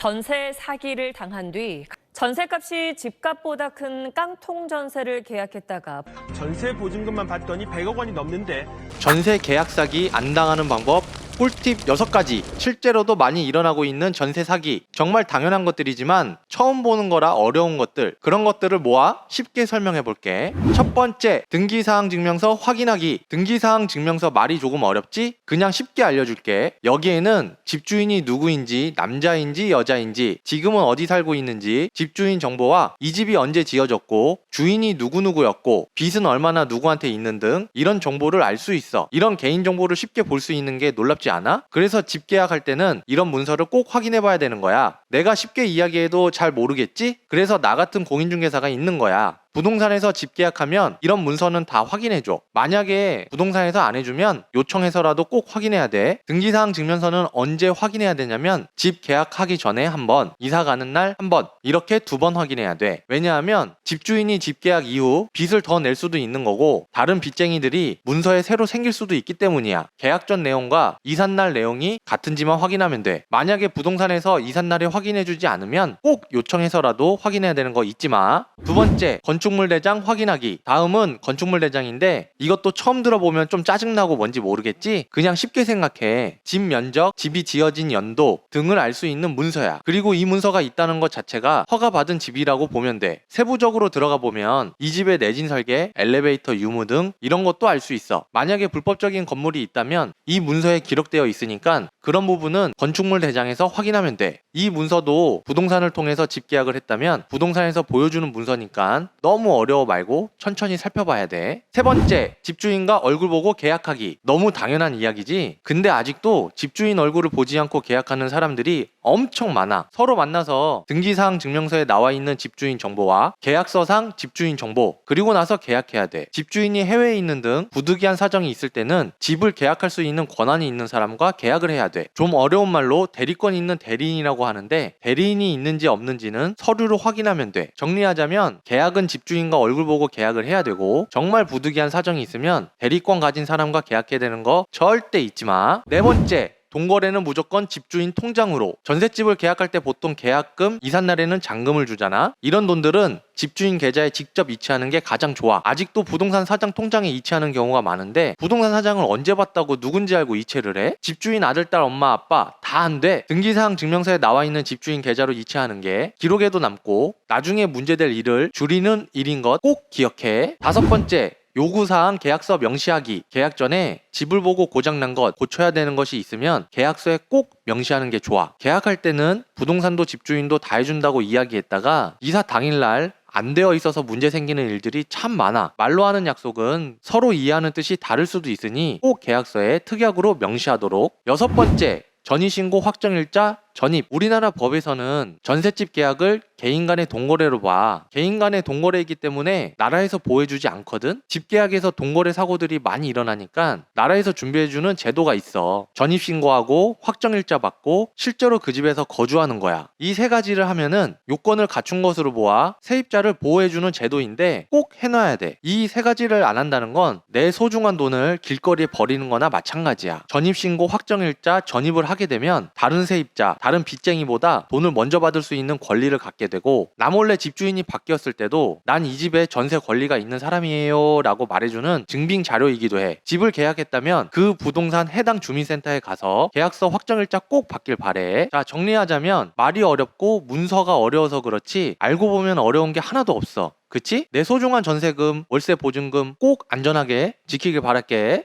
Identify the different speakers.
Speaker 1: 전세 사기를 당한 뒤 전세값이 집값보다 큰 깡통 전세를 계약했다가
Speaker 2: 전세 보증금만 받더니 100억 원이 넘는데.
Speaker 3: 전세 계약 사기 안 당하는 방법 꿀팁 6가지. 실제로도 많이 일어나고 있는 전세 사기. 정말 당연한 것들이지만 처음 보는 거라 어려운 것들, 그런 것들을 모아 쉽게 설명해 볼게. 첫 번째, 등기사항 증명서 확인하기. 등기사항 증명서 말이 조금 어렵지? 그냥 쉽게 알려줄게. 여기에는 집주인이 누구인지, 남자인지 여자인지, 지금은 어디 살고 있는지, 집주인 정보와 이 집이 언제 지어졌고, 주인이 누구누구였고, 빚은 얼마나 누구한테 있는 등 이런 정보를 알 수 있어. 이런 개인정보를 쉽게 볼 수 있는 게 놀랍지 않아? 그래서 집 계약할 때는 이런 문서를 꼭 확인해 봐야 되는 거야. 내가 쉽게 이야기해도 잘 모르겠지? 그래서 나 같은 공인중개사가 있는 거야. 부동산에서 집 계약하면 이런 문서는 다 확인해줘. 만약에 부동산에서 안 해주면 요청해서라도 꼭 확인해야 돼. 등기사항 증명서는 언제 확인해야 되냐면 집 계약하기 전에 한 번, 이사 가는 날 한 번, 이렇게 2번 확인해야 돼. 왜냐하면 집주인이 집 계약 이후 빚을 더 낼 수도 있는 거고 다른 빚쟁이들이 문서에 새로 생길 수도 있기 때문이야. 계약 전 내용과 이삿날 내용이 같은지만 확인하면 돼. 만약에 부동산에서 이삿날에 확인해주지 않으면 꼭 요청해서라도 확인해야 되는 거 잊지 마. 두 번째, 건축물 대장 확인하기. 다음은 건축물 대장인데 이것도 처음 들어보면 좀 짜증나고 뭔지 모르겠지? 그냥 쉽게 생각해. 집 면적, 집이 지어진 연도 등을 알 수 있는 문서야. 그리고 이 문서가 있다는 것 자체가 허가받은 집이라고 보면 돼. 세부적으로 들어가 보면 이 집의 내진 설계, 엘리베이터 유무 등 이런 것도 알 수 있어. 만약에 불법적인 건물이 있다면 이 문서에 기록되어 있으니까 그런 부분은 건축물 대장에서 확인하면 돼. 이 문서도 부동산을 통해서 집 계약을 했다면 부동산에서 보여주는 문서니까 너무 어려워 말고 천천히 살펴봐야 돼. 세 번째, 집주인과 얼굴 보고 계약하기. 너무 당연한 이야기지? 근데 아직도 집주인 얼굴을 보지 않고 계약하는 사람들이 엄청 많아. 서로 만나서 등기사항 증명서에 나와 있는 집주인 정보와 계약서상 집주인 정보, 그리고 나서 계약해야 돼. 집주인이 해외에 있는 등 부득이한 사정이 있을 때는 집을 계약할 수 있는 권한이 있는 사람과 계약을 해야 돼. 좀 어려운 말로 대리권 있는 대리인이라고 하는데 대리인이 있는지 없는지는 서류로 확인하면 돼. 정리하자면 계약은 집주인과 얼굴 보고 계약을 해야 되고 정말 부득이한 사정이 있으면 대리권 가진 사람과 계약해야 되는 거 절대 잊지 마. 네 번째, 동거래는 무조건 집주인 통장으로. 전셋집을 계약할 때 보통 계약금, 이삿날에는 잔금을 주잖아. 이런 돈들은 집주인 계좌에 직접 이체하는 게 가장 좋아. 아직도 부동산 사장 통장에 이체하는 경우가 많은데 부동산 사장을 언제 봤다고 누군지 알고 이체를 해? 집주인 아들, 딸, 엄마, 아빠 다 안 돼. 등기사항 증명서에 나와 있는 집주인 계좌로 이체하는 게 기록에도 남고 나중에 문제될 일을 줄이는 일인 것 꼭 기억해. 다섯 번째, 요구사항 계약서 명시하기. 계약 전에 집을 보고 고장난 것, 고쳐야 되는 것이 있으면 계약서에 꼭 명시하는 게 좋아. 계약할 때는 부동산도 집주인도 다 해준다고 이야기했다가 이사 당일날 안 되어 있어서 문제 생기는 일들이 참 많아. 말로 하는 약속은 서로 이해하는 뜻이 다를 수도 있으니 꼭 계약서에 특약으로 명시하도록. 여섯 번째, 전입신고 확정일자 전입. 우리나라 법에서는 전셋집 계약을 개인 간의 동거래로 봐. 개인 간의 동거래이기 때문에 나라에서 보호해주지 않거든? 집 계약에서 동거래 사고들이 많이 일어나니까 나라에서 준비해주는 제도가 있어. 전입신고하고 확정일자 받고 실제로 그 집에서 거주하는 거야. 이 세 가지를 하면은 요건을 갖춘 것으로 보아 세입자를 보호해주는 제도인데 꼭 해놔야 돼. 이 세 가지를 안 한다는 건 내 소중한 돈을 길거리에 버리는 거나 마찬가지야. 전입신고 확정일자 전입을 하게 되면 다른 세입자, 다른 빚쟁이보다 돈을 먼저 받을 수 있는 권리를 갖게 되고 나 몰래 집주인이 바뀌었을 때도 난 이 집에 전세 권리가 있는 사람이에요 라고 말해주는 증빙 자료이기도 해. 집을 계약했다면 그 부동산 해당 주민센터에 가서 계약서 확정일자 꼭 받길 바래. 자, 정리하자면 말이 어렵고 문서가 어려워서 그렇지 알고 보면 어려운 게 하나도 없어. 그치? 내 소중한 전세금, 월세 보증금 꼭 안전하게 지키길 바랄게.